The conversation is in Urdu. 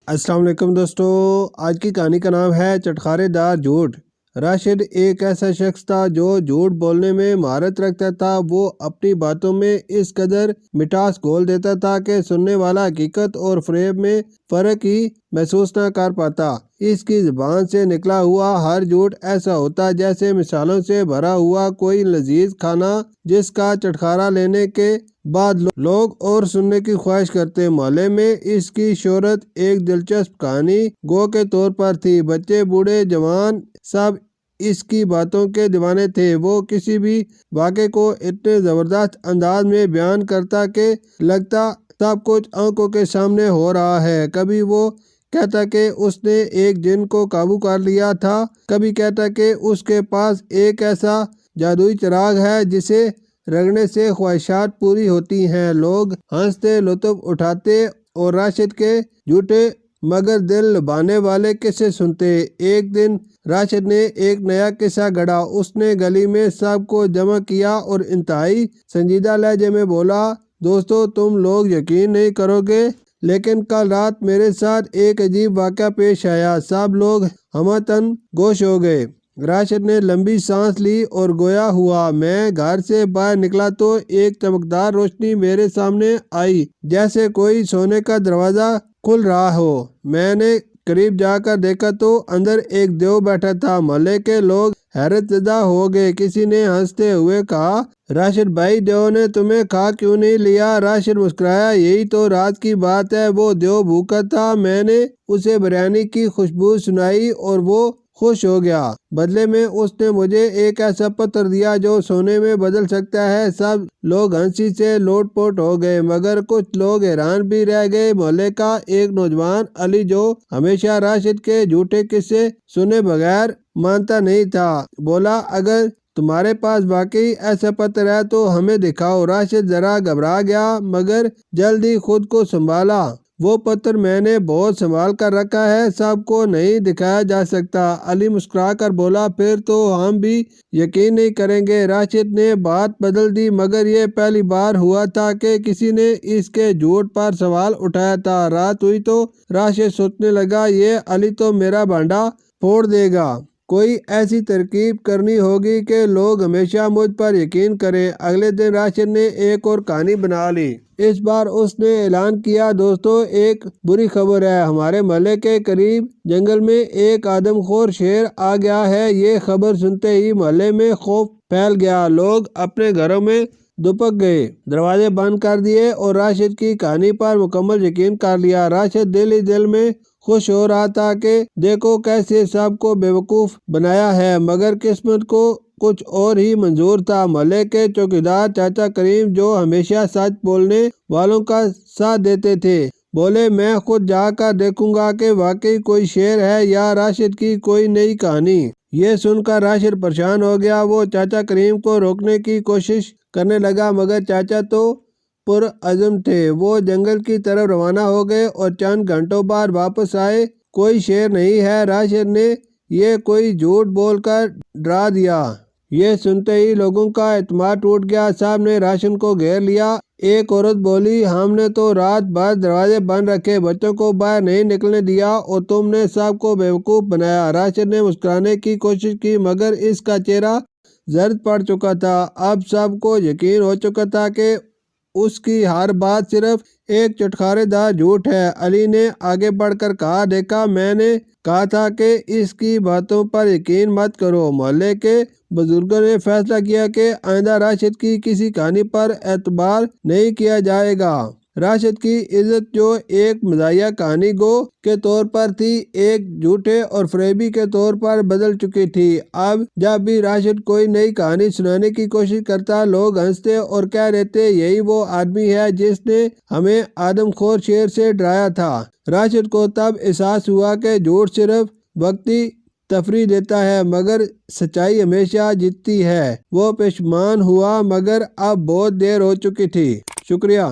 السلام علیکم دوستو، آج کی کہانی کا نام ہے چٹخارے دار جھوٹ۔ راشد ایک ایسا شخص تھا جو جھوٹ بولنے میں مہارت رکھتا تھا۔ وہ اپنی باتوں میں اس قدر مٹھاس گھول دیتا تھا کہ سننے والا حقیقت اور فریب میں فرق ہی محسوس نہ کر پاتا۔ اس کی زبان سے نکلا ہوا ہر جھوٹ ایسا ہوتا جیسے مثالوں سے بھرا ہوا کوئی لذیذ کھانا جس کا چٹخارا لینے کے بعد لوگ اور سننے کی خواہش کرتے۔ محلے میں اس کی شہرت ایک دلچسپ کہانی گو کے طور پر تھی۔ بچے بوڑھے جوان سب اس کی باتوں کے دیوانے تھے۔ وہ کسی بھی واقعے کو اتنے زبردست انداز میں بیان کرتا کہ لگتا سب کچھ آنکھوں کے سامنے ہو رہا ہے۔ کبھی وہ کہتا کہ اس نے ایک جن کو قابو کر لیا تھا، کبھی کہتا کہ اس کے پاس ایک ایسا جادوئی چراغ ہے جسے رگڑنے سے خواہشات پوری ہوتی ہیں۔ لوگ ہنستے، لطف اٹھاتے اور راشد کے جھوٹے مگر دل لبھانے والے قصے سنتے۔ ایک دن راشد نے ایک نیا قصہ گھڑا۔ اس نے گلی میں سب کو جمع کیا اور انتہائی سنجیدہ لہجے میں بولا، دوستو تم لوگ یقین نہیں کرو گے لیکن کل رات میرے ساتھ ایک عجیب واقعہ پیش آیا۔ سب لوگ ہمہ گوش ہو گئے۔ راشد نے لمبی سانس لی اور گویا ہوا، میں گھر سے باہر نکلا تو ایک چمکدار روشنی میرے سامنے آئی جیسے کوئی سونے کا دروازہ کھل رہا ہو۔ میں نے قریب جا کر دیکھا تو اندر ایک دیو بیٹھا تھا۔ محلے کے لوگ حیرت زدہ ہو گئے۔ کسی نے ہنستے ہوئے کہا، راشد بھائی دیو نے تمہیں کھا کیوں نہیں لیا؟ راشد مسکرایا، یہی تو رات کی بات ہے، وہ دیو بھوکا تھا، میں نے اسے بریانی کی خوشبو سنائی اور وہ خوش ہو گیا۔ بدلے میں اس نے مجھے ایک ایسا پتھر دیا جو سونے میں بدل سکتا ہے۔ سب لوگ ہنسی سے لوٹ پوٹ ہو گئے مگر کچھ لوگ حیران بھی رہ گئے۔ محلے کا ایک نوجوان علی جو ہمیشہ راشد کے جھوٹے قصے سنے بغیر مانتا نہیں تھا، بولا، اگر تمہارے پاس واقعی ایسا پتھر ہے تو ہمیں دکھاؤ۔ راشد ذرا گھبرا گیا مگر جلد ہی خود کو سنبھالا، وہ پتھر میں نے بہت سنبھال کر رکھا ہے، سب کو نہیں دکھایا جا سکتا۔ علی مسکرا کر بولا، پھر تو ہم بھی یقین نہیں کریں گے۔ راشد نے بات بدل دی، مگر یہ پہلی بار ہوا تھا کہ کسی نے اس کے جھوٹ پر سوال اٹھایا تھا۔ رات ہوئی تو راشد سوچنے لگا، یہ علی تو میرا بانڈا پھوڑ دے گا، کوئی ایسی ترکیب کرنی ہوگی کہ لوگ ہمیشہ مجھ پر یقین کریں۔ اگلے دن راشد نے ایک اور کہانی بنا لی۔ اس بار اس نے اعلان کیا، دوستو ایک بری خبر ہے، ہمارے محلے کے قریب جنگل میں ایک آدم خور شیر آ گیا ہے۔ یہ خبر سنتے ہی محلے میں خوف پھیل گیا، لوگ اپنے گھروں میں دپک گئے، دروازے بند کر دیے اور راشد کی کہانی پر مکمل یقین کر لیا۔ راشد دل ہی دل میں خوش ہو رہا تھا کہ دیکھو کیسے سب کو بیوقوف بنایا ہے، مگر قسمت کو کچھ اور ہی منظور تھا۔ محلے کے چوکیدار چاچا کریم جو ہمیشہ سچ بولنے والوں کا ساتھ دیتے تھے، بولے، میں خود جا کر دیکھوں گا کہ واقعی کوئی شیر ہے یا راشد کی کوئی نئی کہانی۔ یہ سن کر راشد پریشان ہو گیا۔ وہ چاچا کریم کو روکنے کی کوشش کرنے لگا مگر چاچا تو پرعزم تھے۔ وہ جنگل کی طرف روانہ ہو گئے اور چند گھنٹوں بعد واپس آئے، کوئی شیر نہیں ہے۔ راشد نے یہ کوئی جھوٹ بول کر ڈرا دیا۔ یہ سنتے ہی لوگوں کا اعتماد ٹوٹ گیا، سب نے راشد کو گھیر لیا۔ ایک عورت بولی، ہم نے تو رات بھر دروازے بند رکھے، بچوں کو باہر نہیں نکلنے دیا اور تم نے سب کو بیوقوف بنایا۔ راشد نے مسکرانے کی کوشش کی مگر اس کا چہرہ زرد پڑ چکا تھا۔ اب سب کو یقین ہو چکا تھا کہ اس کی ہر بات صرف ایک چٹخارے دار جھوٹ ہے۔ علی نے آگے بڑھ کر کہا، دیکھا میں نے کہا تھا کہ اس کی باتوں پر یقین مت کرو۔ محلے کے بزرگوں نے فیصلہ کیا کہ آئندہ راشد کی کسی کہانی پر اعتبار نہیں کیا جائے گا۔ راشد کی عزت جو ایک مزاحیہ کہانی گو کے طور پر تھی، ایک جھوٹے اور فریبی کے طور پر بدل چکی تھی۔ اب جب بھی راشد کوئی نئی کہانی سنانے کی کوشش کرتا، لوگ ہنستے اور کہہ دیتے، یہی وہ آدمی ہے جس نے ہمیں آدم خور شیر سے ڈرایا تھا۔ راشد کو تب احساس ہوا کہ جھوٹ صرف وقتی تفریح دیتا ہے مگر سچائی ہمیشہ جیتتی ہے۔ وہ پشیمان ہوا مگر اب بہت دیر ہو چکی تھی۔ شکریہ۔